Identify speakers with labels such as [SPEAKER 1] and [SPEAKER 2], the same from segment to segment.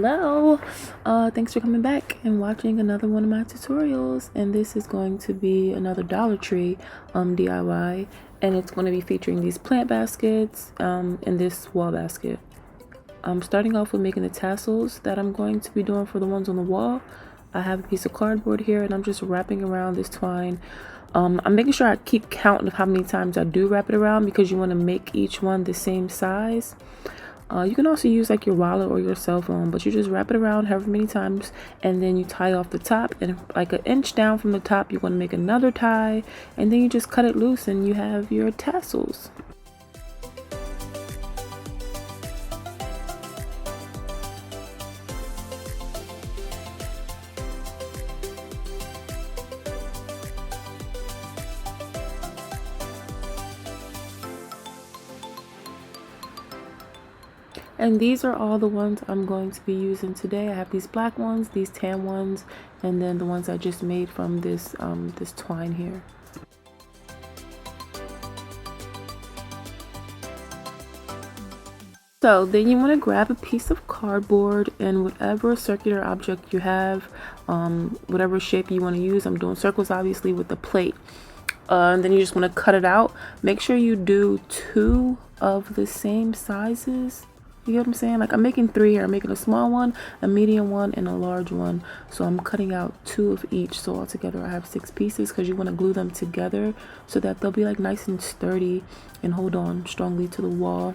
[SPEAKER 1] Hello, thanks for coming back and watching another one of my tutorials, and this is going to be another Dollar Tree DIY, and it's going to be featuring these plant baskets and this wall basket. I'm starting off with making the tassels that I'm going to be doing for the ones on the wall. I have a piece of cardboard here and I'm just wrapping around this twine. I'm making sure I keep count of how many times I do wrap it around because you want to make each one the same size. You can also use like your wallet or your cell phone, but you just wrap it around however many times and then you tie off the top, and like an inch down from the top you want to make another tie, and then you just cut it loose and you have your tassels. And these are all the ones I'm going to be using today. I have these black ones, these tan ones, and then the ones I just made from this this twine here. So then you want to grab a piece of cardboard and whatever circular object you have, whatever shape you want to use. I'm doing circles obviously with the plate. And then you just want to cut it out. Make sure you do 2 of the same sizes. You get what I'm saying? Like I'm making 3 here. I'm making a small one, a medium one, and a large one. So I'm cutting out 2 of each. So altogether I have 6 pieces because you want to glue them together so that they'll be like nice and sturdy and hold on strongly to the wall.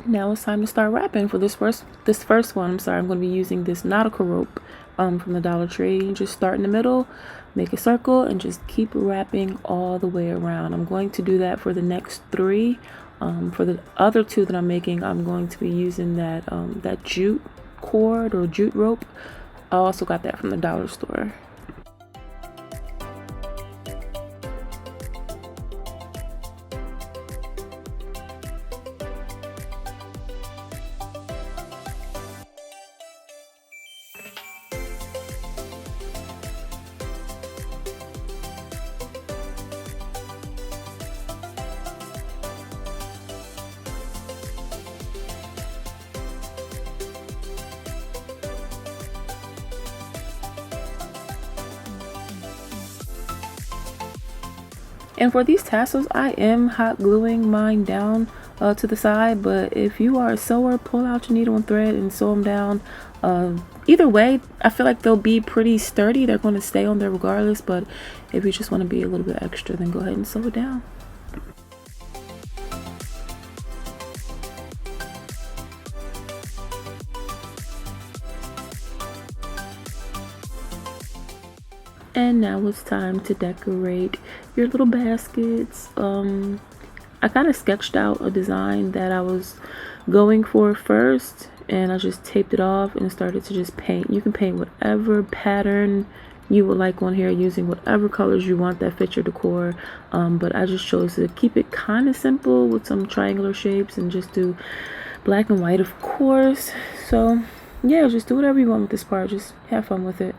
[SPEAKER 1] Now it's time to start wrapping for this first one. I'm sorry, I'm going to be using this nautical rope from the Dollar Tree. Just start in the middle, make a circle, and just keep wrapping all the way around. I'm going to do that for the next 3. For the other 2 that I'm making, I'm going to be using that that jute cord or jute rope. I also got that from the dollar store. And for these tassels, I am hot gluing mine down to the side, but if you are a sewer, pull out your needle and thread and sew them down. Either way, I feel like they'll be pretty sturdy. They're going to stay on there regardless, but if you just want to be a little bit extra, then go ahead and sew it down. And now it's time to decorate your little baskets. I kind of sketched out a design that I was going for first, and I just taped it off and started to just paint. You can paint whatever pattern you would like on here using whatever colors you want that fit your decor, but I just chose to keep it kind of simple with some triangular shapes and just do black and white, of course. So yeah, just do whatever you want with this part. Just have fun with it.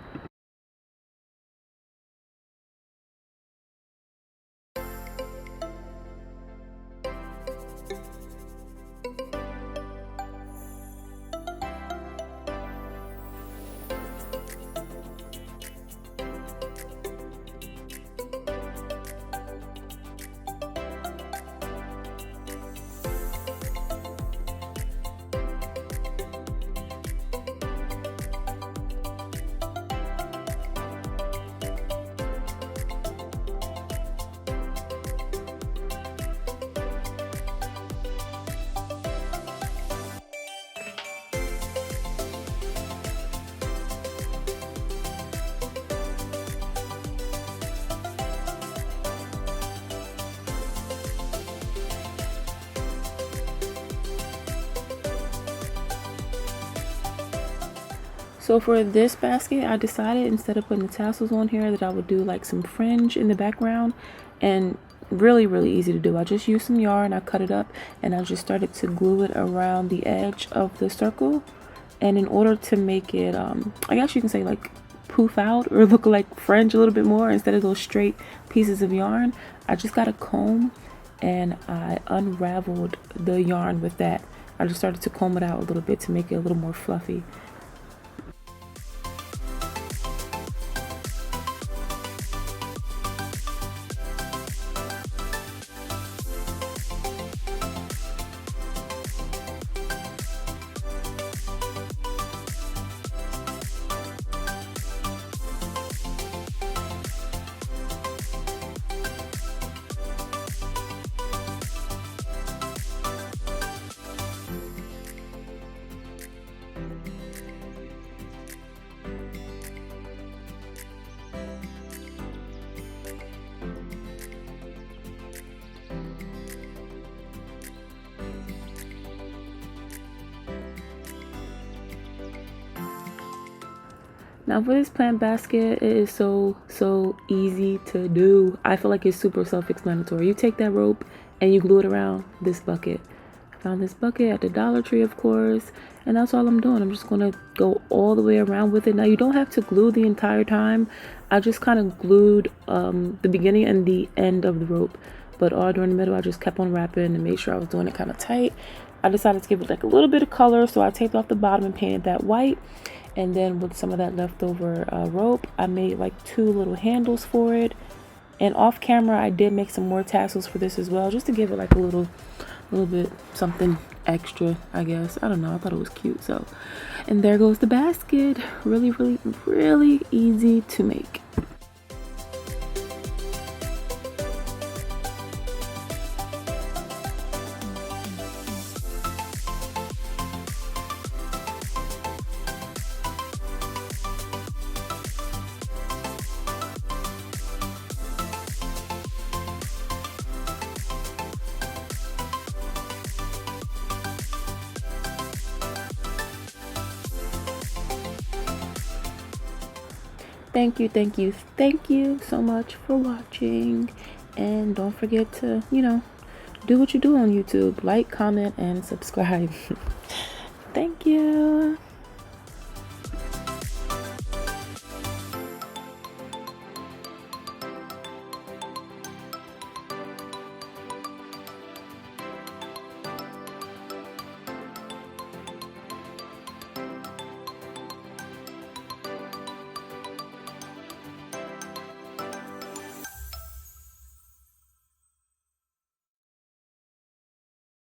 [SPEAKER 1] So for this basket, I decided instead of putting the tassels on here that I would do like some fringe in the background, and really easy to do. I just used some yarn, I cut it up, and I just started to glue it around the edge of the circle. And in order to make it, I guess you can say like poof out or look like fringe a little bit more instead of those straight pieces of yarn, I just got a comb and I unraveled the yarn with that. I just started to comb it out a little bit to make it a little more fluffy. Now for this plant basket, it is so easy to do. I feel like it's super self-explanatory. You take that rope and you glue it around this bucket. I found this bucket at the Dollar Tree, of course, and that's all I'm doing. I'm just gonna go all the way around with it. Now you don't have to glue the entire time. I just kind of glued the beginning and the end of the rope, but all during the middle I just kept on wrapping and made sure I was doing it kind of tight. I decided to give it like a little bit of color, so I taped off the bottom and painted that white. And then with some of that leftover rope, I made like 2 little handles for it. And off camera, I did make some more tassels for this as well, just to give it like a little bit something extra, I guess. I don't know. I thought it was cute. So, and there goes the basket. Really easy to make. Thank you so much for watching. And don't forget to, do what you do on YouTube. Like, comment, and subscribe. Thank you.